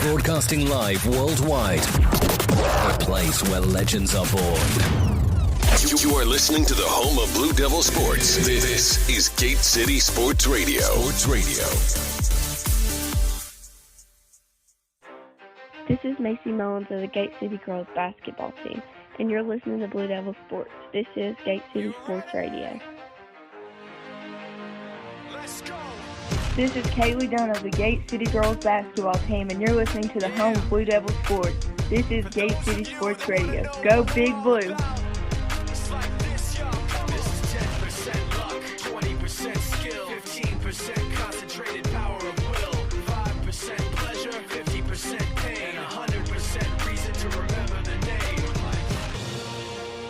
Broadcasting live worldwide. A place where legends are born. You are listening to the home of Blue Devil Sports. This is Gate City Sports Radio. This is Macy Mullins of the Gate City Girls basketball team, and you're listening to Blue Devil Sports. This is Gate City Sports Radio. This is Kaylee Dunn of the Gate City Girls basketball team, and you're listening to the home of Blue Devil Sports. This is Gate City Sports Radio. Go Big Blue!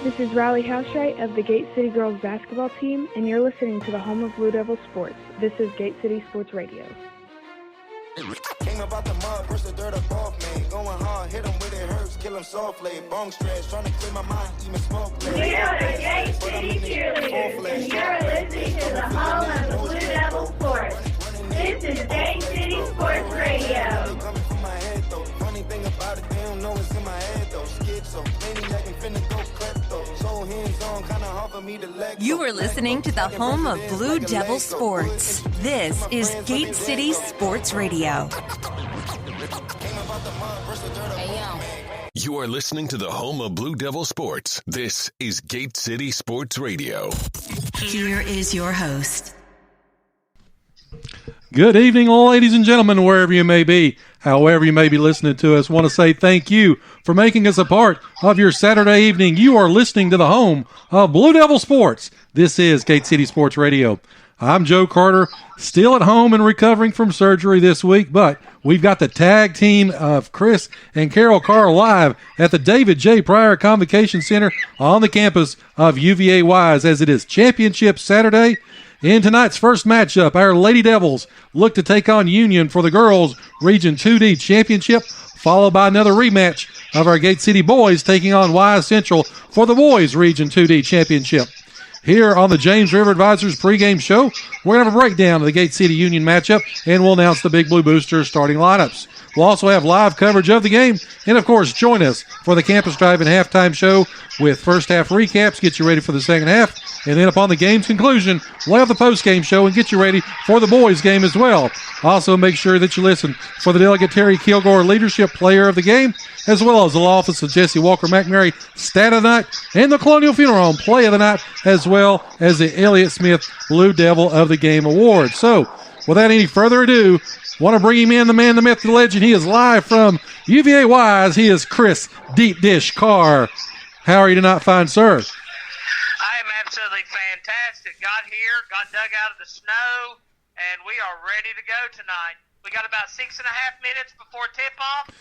This is Riley Housewright of the Gate City Girls basketball team, and you're listening to the home of Blue Devil Sports. This is Gate City Sports Radio. Came about the mud, brush the dirt up off me. Going hard, hit him with it hurts, kill him softly. Bone stretch, trying to clear my mind, even smoke. We are the Gate City Cheerleaders, and you're listening to the home of the Blue Devil Sports. This is Gate City Sports Radio. Coming from my head though. Funny thing about it, they don't know it's in my head though. Schizo, maniac and finna go klepto. So hands on, kinda hard for me to let go. You are listening to the home of Blue Devil Sports. This is Gate City Sports Radio. You are listening to the home of Blue Devil Sports. This is Gate City Sports Radio. Here is your host. Good evening, ladies and gentlemen, wherever you may be, however you may be listening to us. Want to say thank you for making us a part of your Saturday evening. You are listening to the home of Blue Devil Sports. This is Gate City Sports Radio. I'm Joe Carter, still at home and recovering from surgery this week, but we've got the tag team of Chris and Carol Carr live at the David J. Pryor Convocation Center on the campus of UVA Wise, as it is Championship Saturday. In tonight's first matchup, our Lady Devils look to take on Union for the girls' Region 2D Championship, followed by another rematch of our Gate City boys taking on Wise Central for the boys' Region 2D Championship. Here on the James River Advisors pregame show, we're going to have a breakdown of the Gate City Union matchup, and we'll announce the Big Blue Boosters starting lineups. We'll also have live coverage of the game, and of course, join us for the Campus Drive and halftime show with first half recaps, get you ready for the second half, and then upon the game's conclusion, we'll have the post-game show and get you ready for the boys' game as well. Also, make sure that you listen for the Delegate Terry Kilgore Leadership Player of the Game, as well as the Law Office of Jesse Walker McMurray Stat of the Night, and the Colonial Funeral Home Play of the Night, as well as the Elliott Smith Blue Devil of the Game Award. So, without any further ado, want to bring him in, the man, the myth, the legend. He is live from UVA Wise. He is Chris Deep Dish Carr. How are you tonight, fine sir? I am absolutely fantastic. Got here, got dug out of the snow, and we are ready to go tonight. We got about 6.5 minutes before tip-off.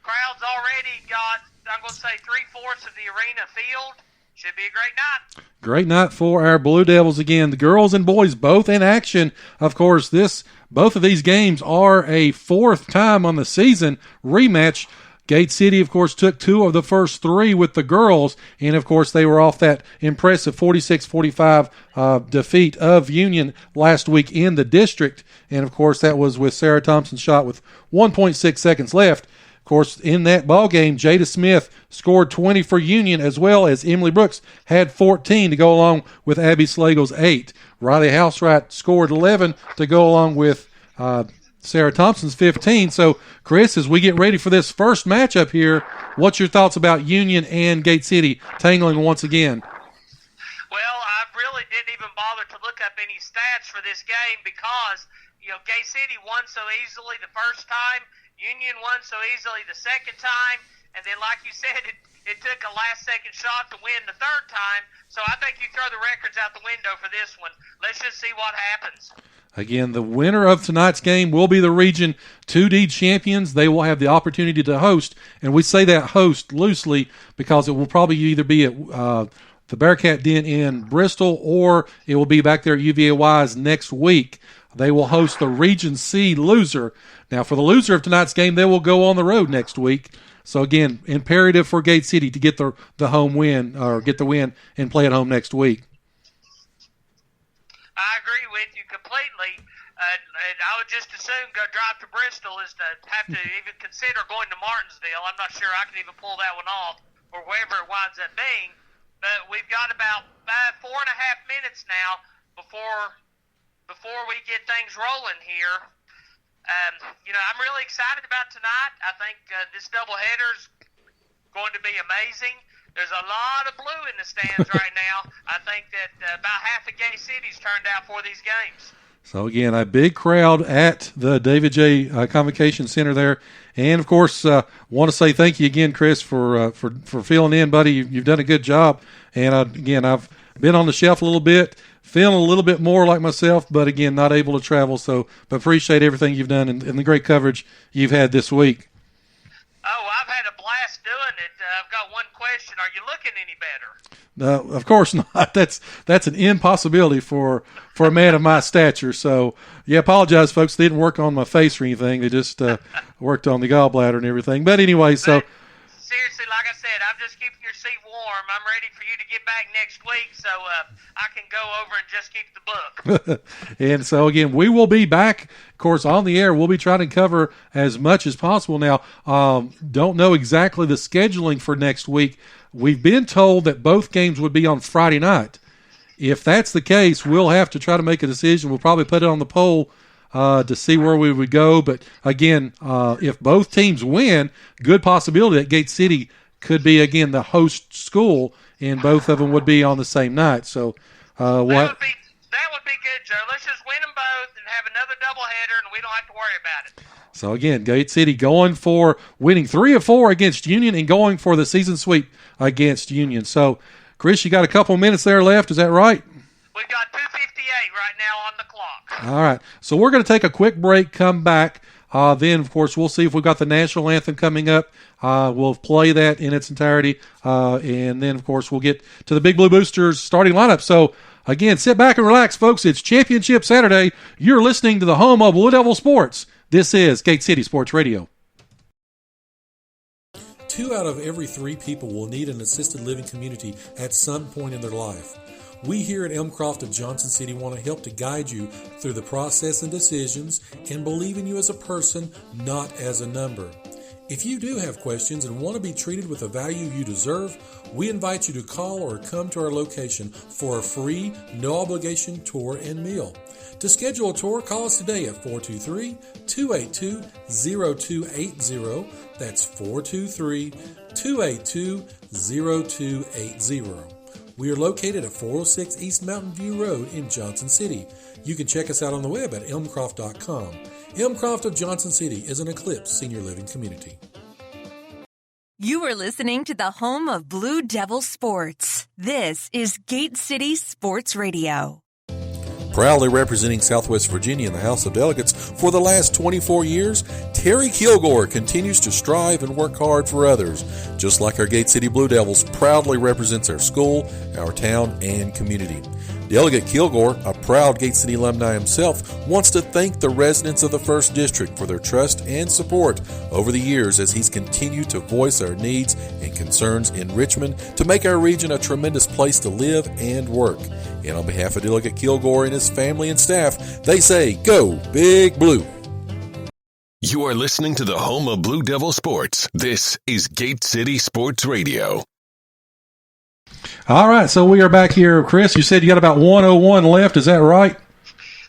Crowd's already got, I'm going to say, 3/4 of the arena filled. Should be a great night. Great night for our Blue Devils again. The girls and boys both in action. Of course, both of these games are a fourth time on the season rematch. Gate City, of course, took 2 of the first 3 with the girls, and, of course, they were off that impressive 46-45 defeat of Union last week in the district. And, of course, that was with Sarah Thompson's shot with 1.6 seconds left. Of course, in that ball game, Jada Smith scored 20 for Union, as well as Emily Brooks had 14 to go along with Abby Slagle's 8. Riley Housewright scored 11 to go along with Sarah Thompson's 15. So, Chris, as we get ready for this first matchup here, what's your thoughts about Union and Gate City tangling once again? Well, I really didn't even bother to look up any stats for this game because, Gate City won so easily the first time. Union won so easily the second time, and then, like you said, it took a last-second shot to win the third time. So I think you throw the records out the window for this one. Let's just see what happens. Again, the winner of tonight's game will be the Region 2D champions. They will have the opportunity to host, and we say that host loosely because it will probably either be at the Bearcat Den in Bristol or it will be back there at UVA Wise next week. They will host the Region C loser. Now, for the loser of tonight's game, they will go on the road next week. So, again, imperative for Gate City to get the home win or get the win and play at home next week. I agree with you completely. and I would just as soon go drive to Bristol as to have to even consider going to Martinsville. I'm not sure I can even pull that one off, or wherever it winds up being. But we've got about 4.5 minutes now before we get things rolling here. I'm really excited about tonight. I think this doubleheader is going to be amazing. There's a lot of blue in the stands right now. I think that about half of Gay City's turned out for these games. So, again, a big crowd at the David J. Convocation Center there. And, of course, want to say thank you again, Chris, for filling in, buddy. You've done a good job. And, again, I've been on the shelf a little bit, feeling a little bit more like myself, but, again, not able to travel. So, but appreciate everything you've done and the great coverage you've had this week. Oh, I've had a blast doing it. I've got one question. Are you looking any better? No, of course not. That's an impossibility for a man of my stature. So, yeah, apologize, folks. They didn't work on my face or anything. They just worked on the gallbladder and everything. But anyway, so. Seriously, like I said, I'm just keeping your seat warm. I'm ready for you to get back next week so I can go over and just keep the book. And so, again, we will be back, of course, on the air. We'll be trying to cover as much as possible. Now, don't know exactly the scheduling for next week. We've been told that both games would be on Friday night. If that's the case, we'll have to try to make a decision. We'll probably put it on the poll to see where we would go. But, again, if both teams win, good possibility that Gate City could be, again, the host school, and both of them would be on the same night. So that would be good, Joe. Let's just win them both and have another doubleheader, and we don't have to worry about it. So, again, Gate City going for winning 3 of 4 against Union and going for the season sweep against Union. So, Chris, you got a couple minutes there left. Is that right? We've got 2:58 right now on the clock. All right. So we're going to take a quick break, come back. Then, of course, we'll see if we've got the national anthem coming up. We'll play that in its entirety. And then, of course, we'll get to the Big Blue Boosters starting lineup. So, again, sit back and relax, folks. It's Championship Saturday. You're listening to the home of Blue Devil Sports. This is Gate City Sports Radio. 2 out of every 3 people will need an assisted living community at some point in their life. We here at Elmcroft of Johnson City want to help to guide you through the process and decisions and believe in you as a person, not as a number. If you do have questions and want to be treated with the value you deserve, we invite you to call or come to our location for a free, no-obligation tour and meal. To schedule a tour, call us today at 423-282-0280. That's 423-282-0280. We are located at 406 East Mountain View Road in Johnson City. You can check us out on the web at elmcroft.com. Elmcroft of Johnson City is an Eclipse senior living community. You are listening to the home of Blue Devil Sports. This is Gate City Sports Radio. Proudly representing Southwest Virginia in the House of Delegates for the last 24 years, Terry Kilgore continues to strive and work hard for others. Just like our Gate City Blue Devils proudly represents our school, our town, and community. Delegate Kilgore, a proud Gate City alumni himself, wants to thank the residents of the 1st District for their trust and support over the years as he's continued to voice our needs and concerns in Richmond to make our region a tremendous place to live and work. And on behalf of Delegate Kilgore and his family and staff, they say, go Big Blue! You are listening to the home of Blue Devil Sports. This is Gate City Sports Radio. All right, so we are back here. Chris, you said you got about 101 left. Is that right?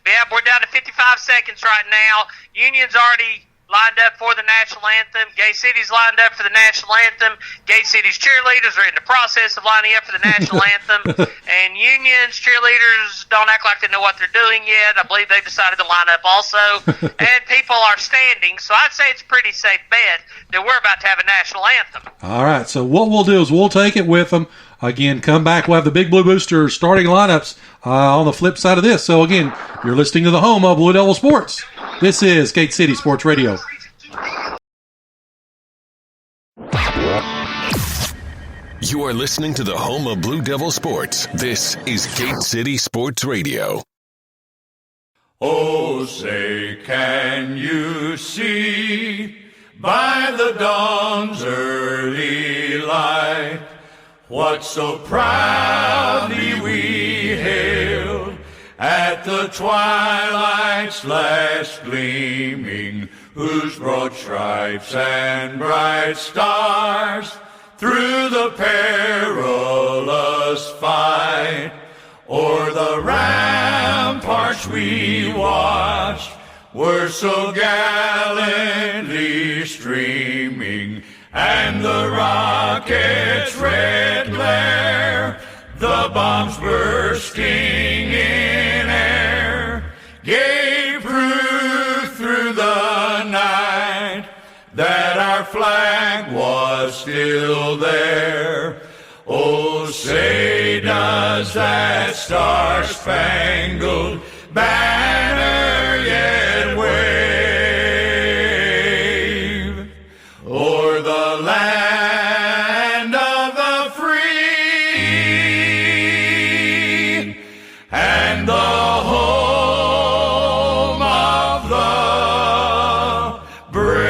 Yeah, we're down to 55 seconds right now. Union's already lined up for the national anthem. Gay City's lined up for the national anthem. Gay City's cheerleaders are in the process of lining up for the national anthem. And Union's cheerleaders don't act like they know what they're doing yet. I believe they've decided to line up also. And people are standing, so I'd say it's a pretty safe bet that we're about to have a national anthem. All right, so what we'll do is we'll take it with them. Again, come back. We'll have the Big Blue Boosters starting lineups on the flip side of this. So, again, you're listening to the home of Blue Devil Sports. This is Gate City Sports Radio. You are listening to the home of Blue Devil Sports. This is Gate City Sports Radio. Oh, say, can you see by the dawn's early light what so proudly we hailed at at the twilight's last gleaming, whose broad stripes and bright stars through the perilous fight o'er the ramparts we watched were so gallantly streaming, and the rocket's red glare, the bombs bursting in air, gave proof through the night that our flag was still there. Oh, say does that star-spangled banner yet wave o'er the land of the free and the home of the brave.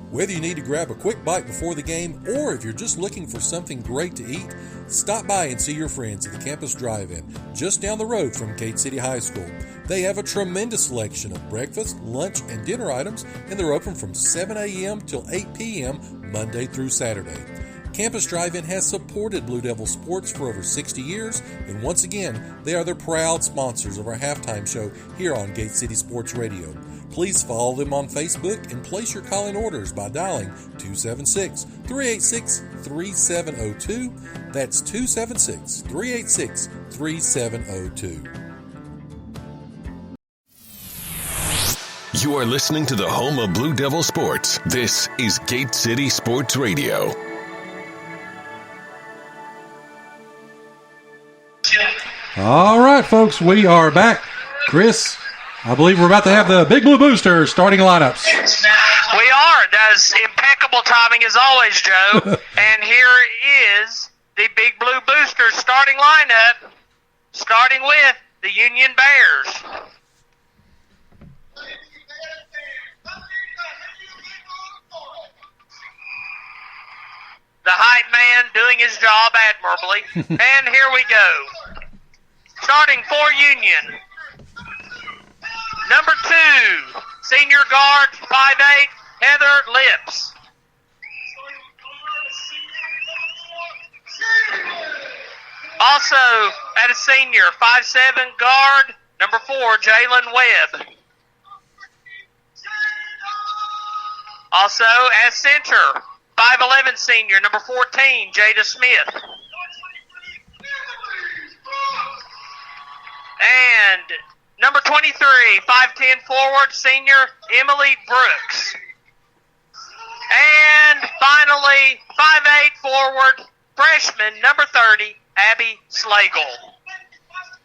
Whether you need to grab a quick bite before the game or if you're just looking for something great to eat, stop by and see your friends at the Campus Drive-In, just down the road from Gate City High School. They have a tremendous selection of breakfast, lunch, and dinner items, and they're open from 7 a.m. till 8 p.m. Monday through Saturday. Campus Drive-In has supported Blue Devil sports for over 60 years, and once again, they are the proud sponsors of our halftime show here on Gate City Sports Radio. Please follow them on Facebook and place your call-in orders by dialing 276-386-3702. That's 276-386-3702. You are listening to the home of Blue Devil sports. This is Gate City Sports Radio. All right, folks, we are back. Chris, I believe we're about to have the Big Blue Booster starting lineups. We are. That's impeccable timing as always, Joe. And here is the Big Blue Booster starting lineup, starting with the Union Bears. The hype man doing his job admirably. And here we go. Starting for Union. Number 2, senior guard, 5'8", Heather Lips. Also, at a senior, 5'7", guard, number 4, Jalen Webb. Also, at center, 5'11", senior, number 14, Jada Smith. And number 23, 5'10", forward, senior, Emily Brooks. And finally, 5'8", forward, freshman, number 30, Abby Slagle.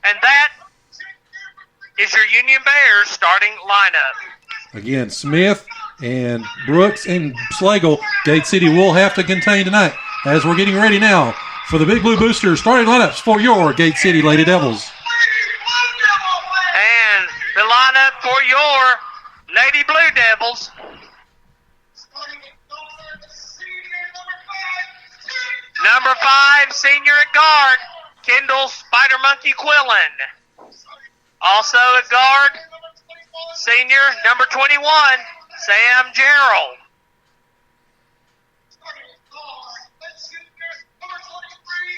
And that is your Union Bears starting lineup. Again, Smith and Brooks and Slagle, Gate City will have to contain tonight as we're getting ready now for the Big Blue Booster starting lineups for your Gate City Lady Devils. And the lineup for your Lady Blue Devils. Number 5, senior at guard, Kendall Spider Monkey Quillen. Also at guard, senior, number 21, Sam Gerald.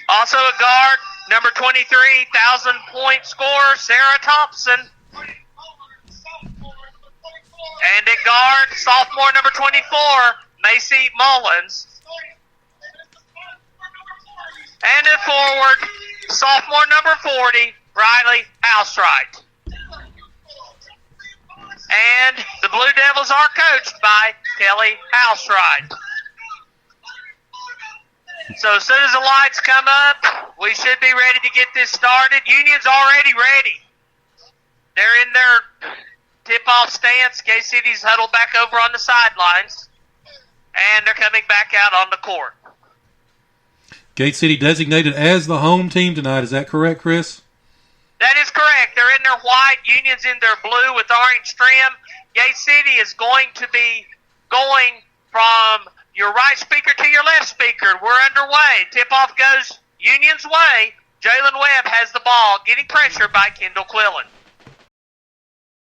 Also at guard, number 23, 1,000-point scorer, Sarah Thompson. And at guard, sophomore number 24, Macy Mullins. And at forward, sophomore number 40, Riley Housewright. And the Blue Devils are coached by Kelly Housewright. So as soon as the lights come up, we should be ready to get this started. Union's already ready. They're in their tip-off stance. Gate City's huddled back over on the sidelines. And they're coming back out on the court. Gate City designated as the home team tonight. Is that correct, Chris? That is correct. They're in their white. Union's in their blue with orange trim. Gate City is going to be going from your right speaker to your left speaker. We're underway. Tip-off goes Union's way. Jalen Webb has the ball, getting pressure by Kendall Quillen.